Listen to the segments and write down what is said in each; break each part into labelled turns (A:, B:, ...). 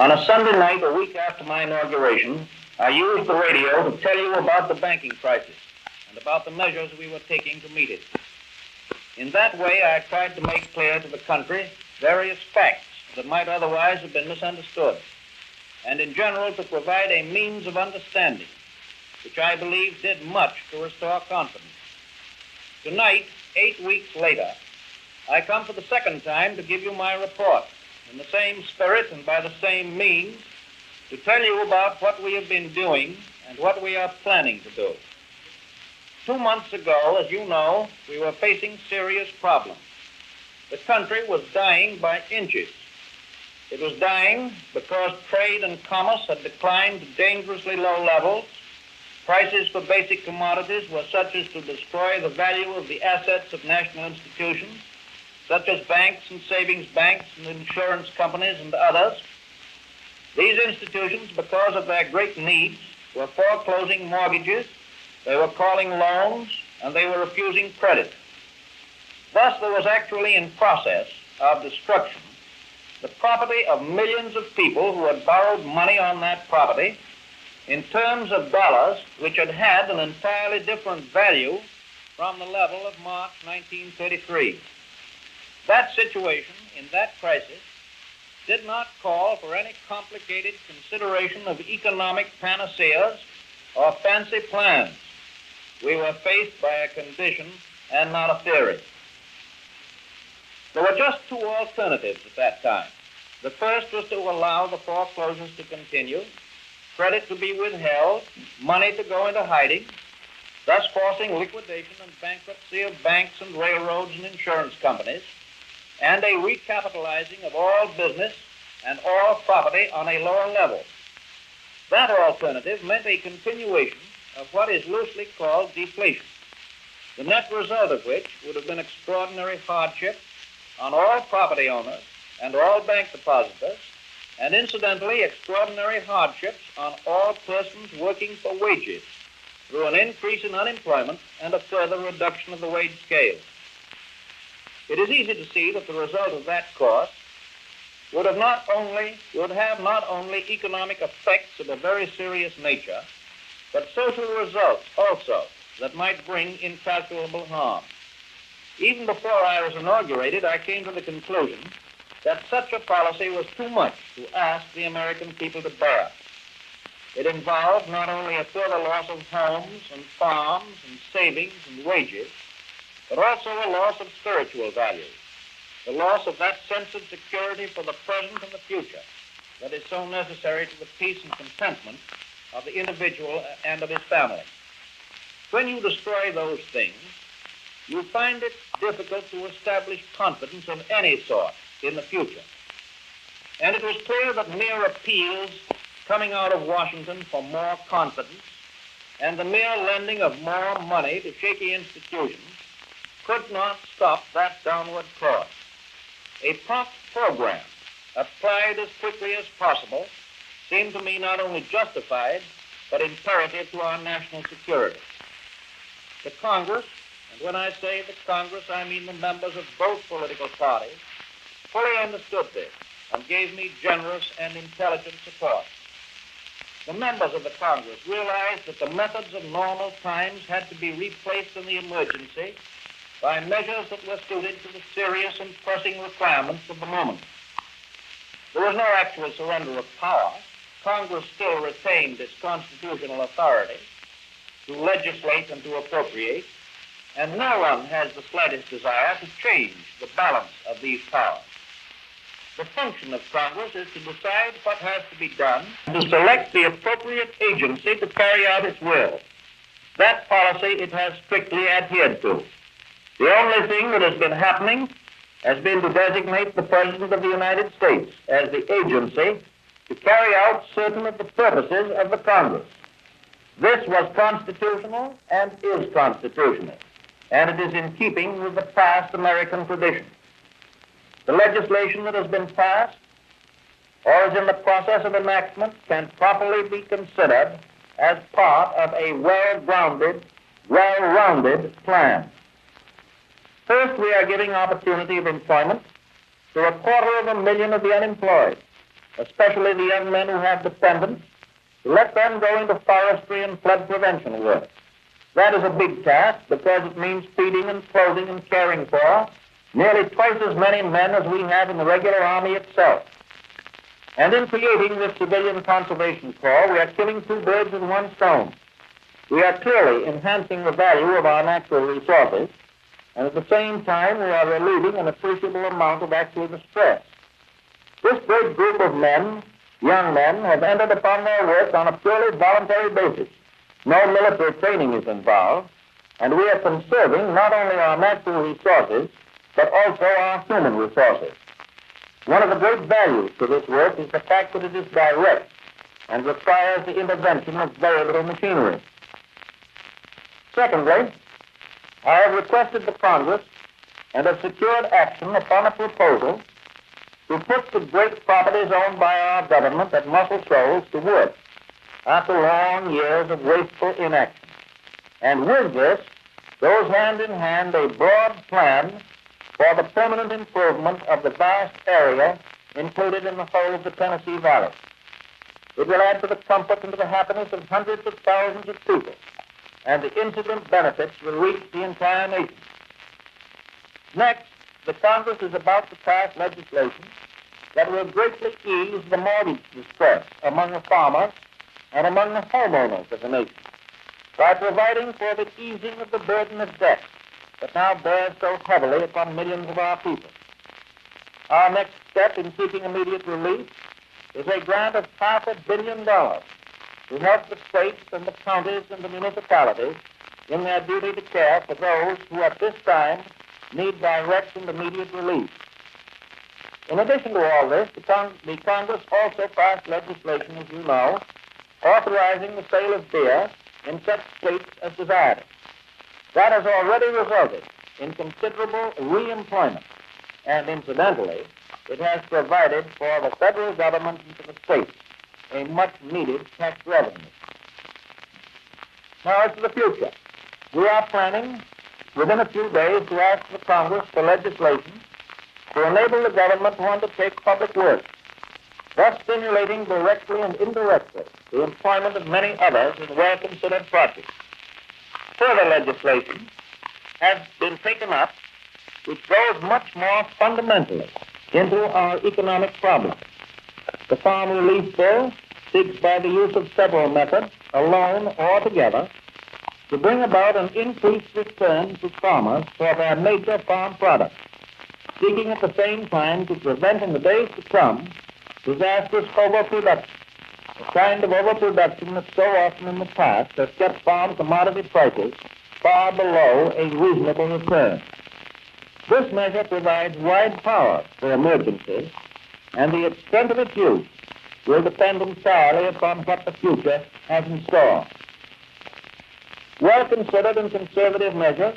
A: On a Sunday night, a week after my inauguration, I used the radio to tell you about the banking crisis and about the measures we were taking to meet it. In that way, I tried to make clear to the country various facts that might otherwise have been misunderstood, and in general to provide a means of understanding, which I believe did much to restore confidence. Tonight, 8 weeks later, I come for the second time to give you my report in the same spirit and by the same means to tell you about what we have been doing and what we are planning to do. 2 months ago, as you know, we were facing serious problems. The country was dying by inches. It was dying because trade and commerce had declined to dangerously low levels. Prices for basic commodities were such as to destroy the value of the assets of national institutions, such as banks and savings banks and insurance companies and others. These institutions, because of their great needs, were foreclosing mortgages, they were calling loans, and they were refusing credit. Thus, there was actually in process of destruction the property of millions of people who had borrowed money on that property in terms of dollars which had had an entirely different value from the level of March 1933. That situation in that crisis did not call for any complicated consideration of economic panaceas or fancy plans. We were faced by a condition and not a theory. There were just two alternatives at that time. The first was to allow the foreclosures to continue, credit to be withheld, money to go into hiding, thus forcing liquidation and bankruptcy of banks and railroads and insurance companies, and a recapitalizing of all business and all property on a lower level. That alternative meant a continuation of what is loosely called deflation, the net result of which would have been extraordinary hardship on all property owners and all bank depositors, and incidentally extraordinary hardships on all persons working for wages through an increase in unemployment and a further reduction of the wage scale. It is easy to see that the result of that course would have not only economic effects of a very serious nature, but social results also that might bring incalculable harm. Even before I was inaugurated, I came to the conclusion that such a policy was too much to ask the American people to bear. It involved not only a further loss of homes and farms and savings and wages, but also a loss of spiritual values, the loss of that sense of security for the present and the future that is so necessary to the peace and contentment of the individual and of his family. When you destroy those things, you find it difficult to establish confidence of any sort in the future. And it was clear that mere appeals coming out of Washington for more confidence and the mere lending of more money to shaky institutions could not stop that downward course. A prompt program applied as quickly as possible seemed to me not only justified, but imperative to our national security. The Congress, and when I say the Congress, I mean the members of both political parties, fully understood this and gave me generous and intelligent support. The members of the Congress realized that the methods of normal times had to be replaced in the emergency by measures that were suited to the serious and pressing requirements of the moment. There was no actual surrender of power. Congress still retained its constitutional authority to legislate and to appropriate, and no one has the slightest desire to change the balance of these powers. The function of Congress is to decide what has to be done and to select the appropriate agency to carry out its will. That policy it has strictly adhered to. The only thing that has been happening has been to designate the President of the United States as the agency to carry out certain of the purposes of the Congress. This was constitutional and is constitutional, and it is in keeping with the past American tradition. The legislation that has been passed or is in the process of enactment can properly be considered as part of a well-grounded, well-rounded plan. First, we are giving opportunity of employment to 250,000 of the unemployed, especially the young men who have dependents, to let them go into forestry and flood prevention work. That is a big task because it means feeding and clothing and caring for nearly twice as many men as we have in the regular Army itself. And in creating this Civilian Conservation Corps, we are killing two birds with one stone. We are clearly enhancing the value of our natural resources, and at the same time we are relieving an appreciable amount of actual distress. This great group of men, young men, have entered upon their work on a purely voluntary basis. No military training is involved, and we are conserving not only our natural resources, but also our human resources. One of the great values to this work is the fact that it is direct and requires the intervention of very little machinery. Secondly, I have requested the Congress and have secured action upon a proposal to put the great properties owned by our government at Muscle Shoals to work after long years of wasteful inaction. And with this goes hand in hand a broad plan for the permanent improvement of the vast area included in the whole of the Tennessee Valley. It will add to the comfort and to the happiness of hundreds of thousands of people, and the incident benefits will reach the entire nation. Next, the Congress is about to pass legislation that will greatly ease the mortgage distress among the farmers and among the homeowners of the nation by providing for the easing of the burden of debt that now bears so heavily upon millions of our people. Our next step in seeking immediate relief is a grant of $500 million to help the states and the counties and the municipalities in their duty to care for those who at this time need direct and immediate relief. In addition to all this, the Congress also passed legislation, as you know, authorizing the sale of beer in such states as desired it. That has already resulted in considerable re-employment, and incidentally, it has provided for the federal government and for the states a much-needed tax revenue. Now, as to the future, we are planning within a few days to ask the Congress for legislation to enable the government to undertake public works, thus stimulating directly and indirectly the employment of many others in well-considered projects. Further legislation has been taken up which goes much more fundamentally into our economic problems. The Farm Relief Bill seeks by the use of several methods, alone or together, to bring about an increased return to farmers for their major farm products, seeking at the same time to prevent in the days to come disastrous overproduction, the kind of overproduction that so often in the past has kept farm commodity prices far below a reasonable return. This measure provides wide power for emergencies, and the extent of its use will depend entirely upon what the future has in store. Well-considered and conservative measures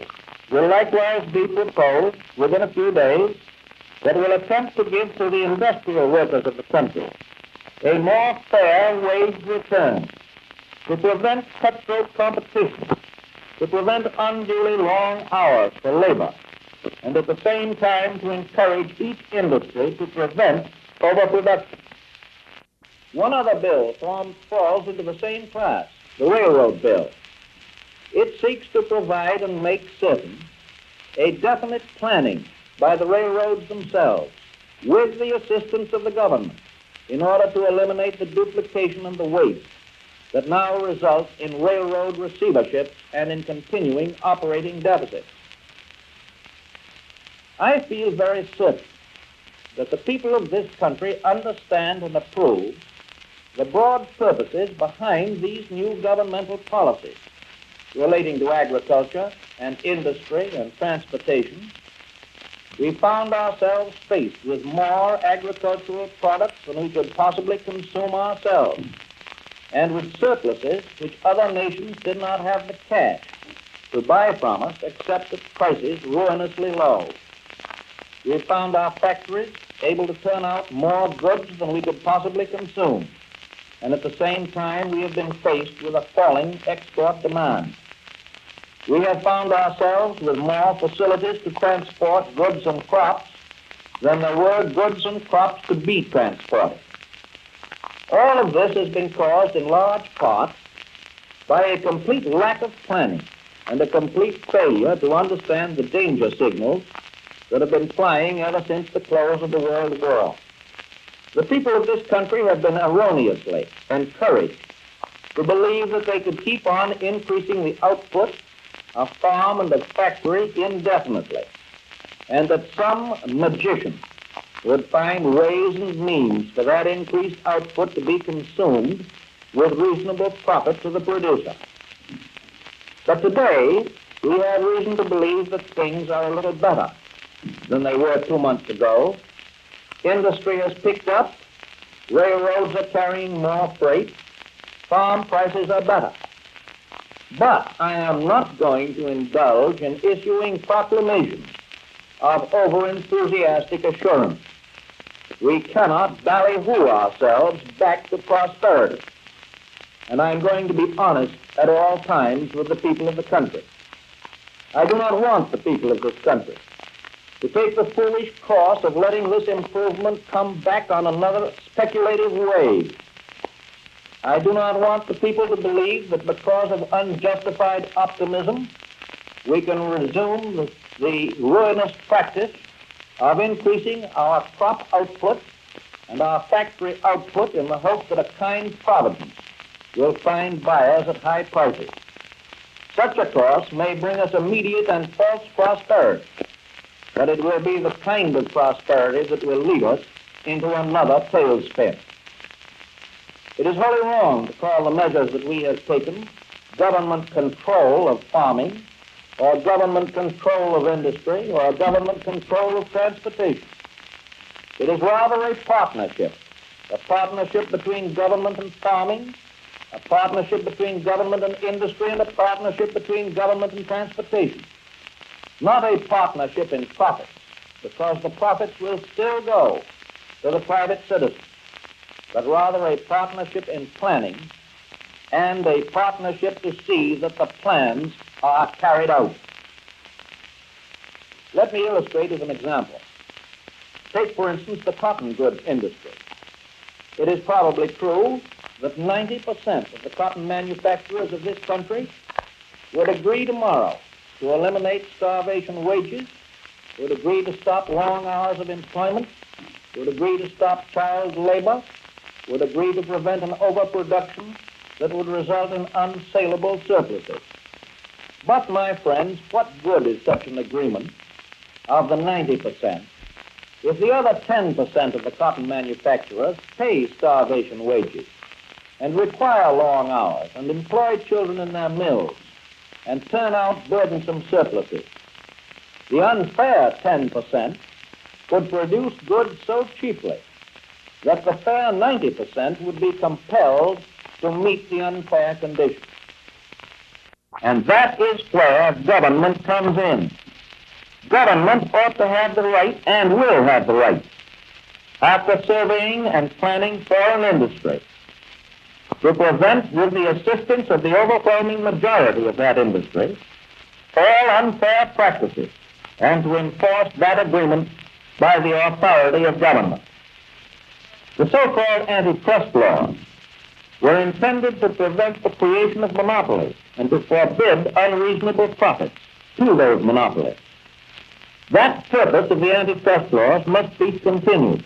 A: will likewise be proposed within a few days that will attempt to give to the industrial workers of the country a more fair wage return, to prevent cutthroat competition, to prevent unduly long hours for labor, and at the same time to encourage each industry to prevent overproduction. One other bill falls into the same class, the railroad bill. It seeks to provide and make certain a definite planning by the railroads themselves, with the assistance of the government, in order to eliminate the duplication and the waste that now results in railroad receiverships and in continuing operating deficits. I feel very certain that the people of this country understand and approve the broad purposes behind these new governmental policies relating to agriculture and industry and transportation. We found ourselves faced with more agricultural products than we could possibly consume ourselves, and with surpluses which other nations did not have the cash to buy from us except at prices ruinously low. We found our factories able to turn out more goods than we could possibly consume, and at the same time we have been faced with a falling export demand. We have found ourselves with more facilities to transport goods and crops than there were goods and crops to be transported. All of this has been caused in large part by a complete lack of planning and a complete failure to understand the danger signals that have been flying ever since the close of the World War. The people of this country have been erroneously encouraged to believe that they could keep on increasing the output of farm and of factory indefinitely, and that some magician would find ways and means for that increased output to be consumed with reasonable profit to the producer. But today, we have reason to believe that things are a little better than they were 2 months ago. Industry has picked up, railroads are carrying more freight, farm prices are better. But I am not going to indulge in issuing proclamations of over-enthusiastic assurance. We cannot ballyhoo ourselves back to prosperity. And I'm going to be honest at all times with the people of the country. I do not want the people of this country to take the foolish course of letting this improvement come back on another speculative wave. I do not want the people to believe that because of unjustified optimism, we can resume the ruinous practice of increasing our crop output and our factory output in the hope that a kind providence will find buyers at high prices. Such a course may bring us immediate and false prosperity, but it will be the kind of prosperity that will lead us into another tailspin. It is wholly wrong to call the measures that we have taken government control of farming, or government control of industry, or government control of transportation. It is rather a partnership between government and farming, a partnership between government and industry, and a partnership between government and transportation. Not a partnership in profits, because the profits will still go to the private citizen, but rather a partnership in planning and a partnership to see that the plans are carried out. Let me illustrate as an example. Take, for instance, the cotton goods industry. It is probably true that 90% of the cotton manufacturers of this country would agree tomorrow to eliminate starvation wages, would agree to stop long hours of employment, would agree to stop child labor, would agree to prevent an overproduction that would result in unsaleable surpluses. But, my friends, what good is such an agreement of the 90% if the other 10% of the cotton manufacturers pay starvation wages and require long hours and employ children in their mills and turn out burdensome surpluses? The unfair 10% could produce goods so cheaply that the fair 90% would be compelled to meet the unfair conditions. And that is where government comes in. Government ought to have the right, and will have the right, after surveying and planning foreign industry, to prevent, with the assistance of the overwhelming majority of that industry, all unfair practices, and to enforce that agreement by the authority of government. The so-called antitrust laws were intended to prevent the creation of monopolies and to forbid unreasonable profits to those monopolies. That purpose of the antitrust laws must be continued.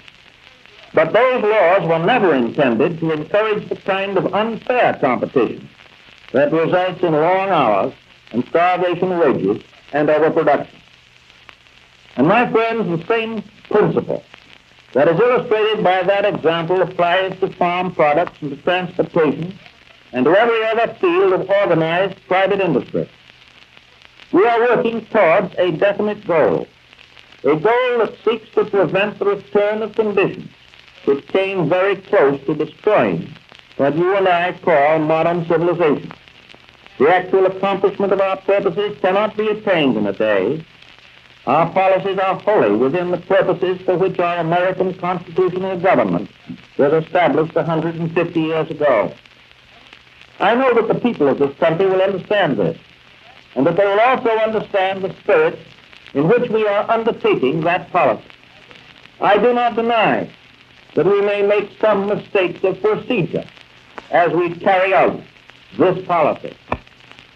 A: But those laws were never intended to encourage the kind of unfair competition that results in long hours and starvation wages and overproduction. And my friends, the same principle that is illustrated by that example applies to farm products and to transportation and to every other field of organized private industry. We are working towards a definite goal, a goal that seeks to prevent the return of conditions which came very close to destroying what you and I call modern civilization. The actual accomplishment of our purposes cannot be attained in a day. Our policies are wholly within the purposes for which our American constitutional government was established 150 years ago. I know that the people of this country will understand this, and that they will also understand the spirit in which we are undertaking that policy. I do not deny that we may make some mistakes of procedure as we carry out this policy.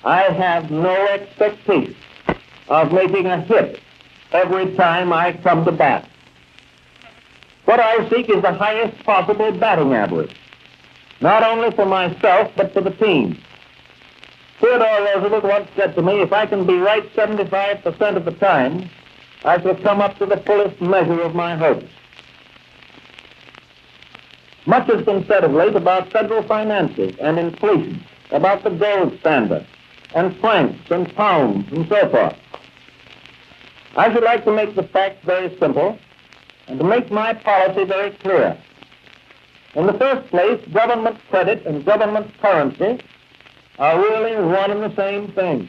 A: I have no expectation of making a hit every time I come to bat. What I seek is the highest possible batting average, not only for myself, but for the team. Theodore Roosevelt once said to me, if I can be right 75% of the time, I shall come up to the fullest measure of my hopes. Much has been said of late about federal finances and inflation, about the gold standard, and francs and pounds and so forth. I should like to make the facts very simple and to make my policy very clear. In the first place, government credit and government currency are really one and the same thing.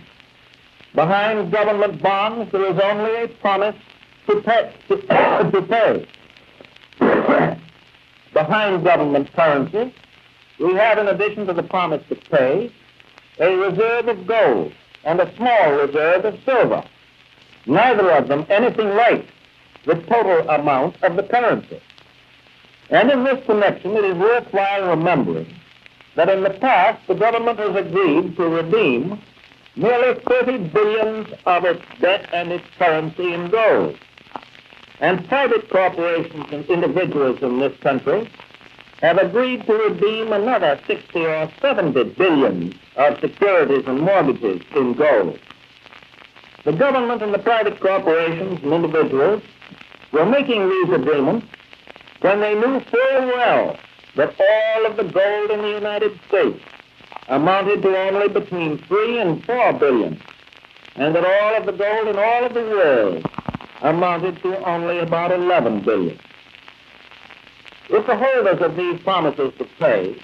A: Behind government bonds, there is only a promise to pay. Behind government currency, we have, in addition to the promise to pay, a reserve of gold and a small reserve of silver, neither of them anything like the total amount of the currency. And in this connection, it is worthwhile remembering that in the past, the government has agreed to redeem nearly 30 billions of its debt and its currency in gold. And private corporations and individuals in this country have agreed to redeem another 60 or 70 billion of securities and mortgages in gold. The government and the private corporations and individuals were making these agreements when they knew full well that all of the gold in the United States amounted to only between 3 and 4 billion, and that all of the gold in all of the world amounted to only about 11 billion. If the holders of these promises to pay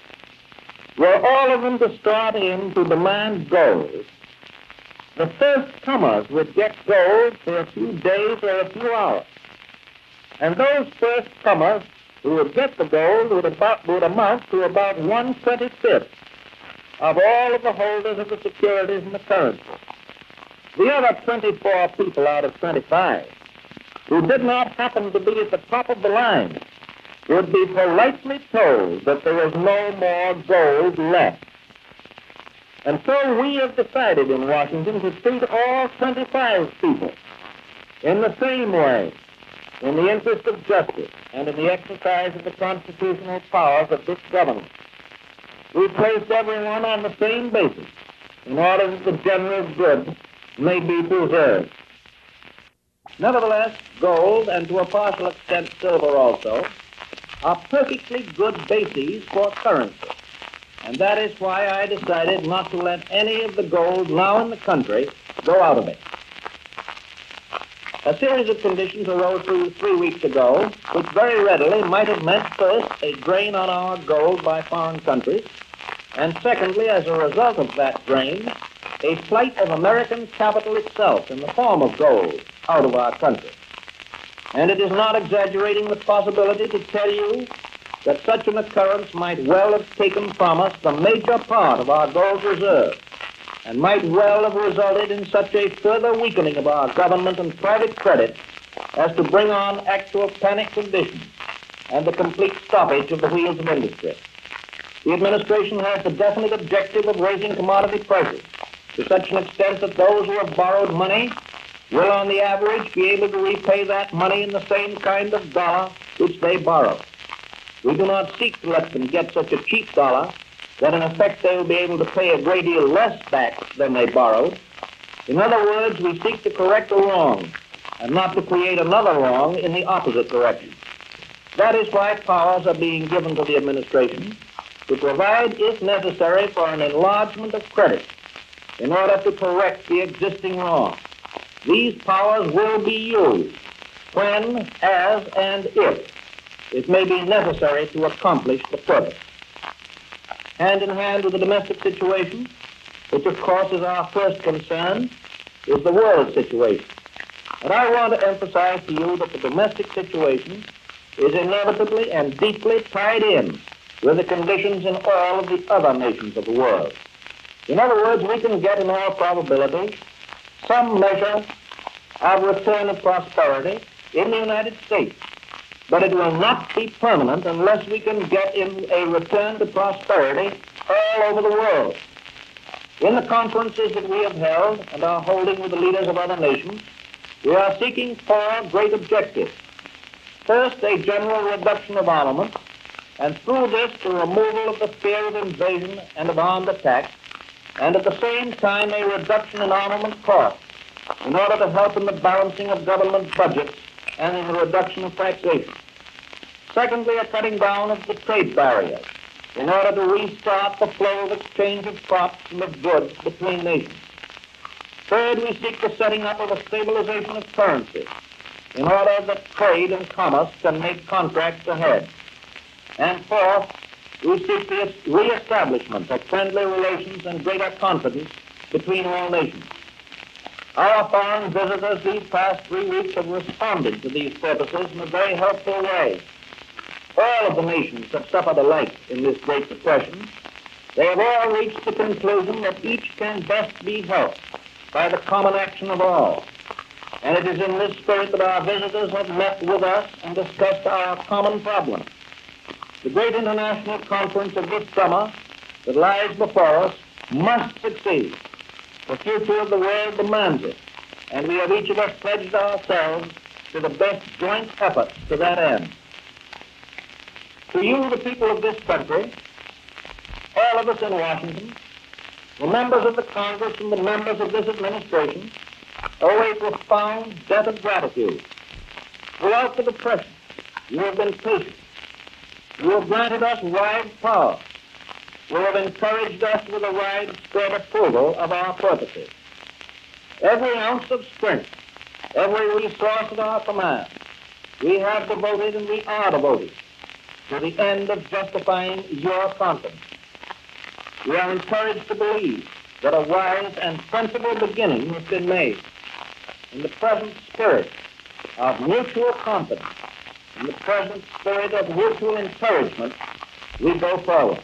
A: were all of them to start in to demand gold, the first comers would get gold for a few days or a few hours. And those first comers who would get the gold would amount to about 1/25 of all of the holders of the securities and the currency. The other 24 people out of 25 who did not happen to be at the top of the line would be politely told that there was no more gold left. And so we have decided in Washington to treat all 25 people in the same way, in the interest of justice and in the exercise of the constitutional powers of this government. We placed everyone on the same basis in order that the general good may be preserved. Nevertheless, gold, and to a partial extent silver also, are perfectly good bases for currency. And that is why I decided not to let any of the gold now in the country go out of it. A series of conditions arose 3 weeks ago, which very readily might have meant, first, a drain on our gold by foreign countries, and secondly, as a result of that drain, a flight of American capital itself in the form of gold out of our country. And it is not exaggerating the possibility to tell you that such an occurrence might well have taken from us the major part of our gold reserve, and might well have resulted in such a further weakening of our government and private credit as to bring on actual panic conditions and the complete stoppage of the wheels of industry. The administration has the definite objective of raising commodity prices to such an extent that those who have borrowed money will, on the average, be able to repay that money in the same kind of dollar which they borrowed. We do not seek to let them get such a cheap dollar that in effect they will be able to pay a great deal less back than they borrowed. In other words, we seek to correct a wrong and not to create another wrong in the opposite direction. That is why powers are being given to the administration to provide, if necessary, for an enlargement of credit in order to correct the existing wrong. These powers will be used when, as, and if it may be necessary to accomplish the purpose. Hand in hand with the domestic situation, which of course is our first concern, is the world situation. And I want to emphasize to you that the domestic situation is inevitably and deeply tied in with the conditions in all of the other nations of the world. In other words, we can get in all probability some measure of return of prosperity in the United States but it will not be permanent unless we can get in a return to prosperity all over the world. In the conferences that we have held and are holding with the leaders of other nations, we are seeking four great objectives. First, a general reduction of armaments, and through this, the removal of the fear of invasion and of armed attack, and at the same time, a reduction in armament costs in order to help in the balancing of government budgets and in the reduction of taxation. Secondly, a cutting down of the trade barriers in order to restart the flow of exchange of crops and of goods between nations. Third, we seek the setting up of a stabilization of currency in order that trade and commerce can make contracts ahead. And fourth, we seek the reestablishment of friendly relations and greater confidence between all nations. Our foreign visitors these past 3 weeks have responded to these purposes in a very helpful way. All of the nations have suffered alike in this Great Depression. They have all reached the conclusion that each can best be helped by the common action of all. And it is in this spirit that our visitors have met with us and discussed our common problems. The great international conference of this summer that lies before us must succeed. The future of the world demands it, and we have each of us pledged ourselves to the best joint efforts to that end. To you, the people of this country, all of us in Washington, the members of the Congress and the members of this administration, owe a profound debt of gratitude. Throughout the Depression, you have been patient. You have granted us wide power. You have encouraged us with a widespread approval of our purposes. Every ounce of strength, every resource at our command, we have devoted and we are devoted to the end of justifying your confidence. We are encouraged to believe that a wise and sensible beginning has been made. In the present spirit of mutual confidence, in the present spirit of mutual encouragement, we go forward.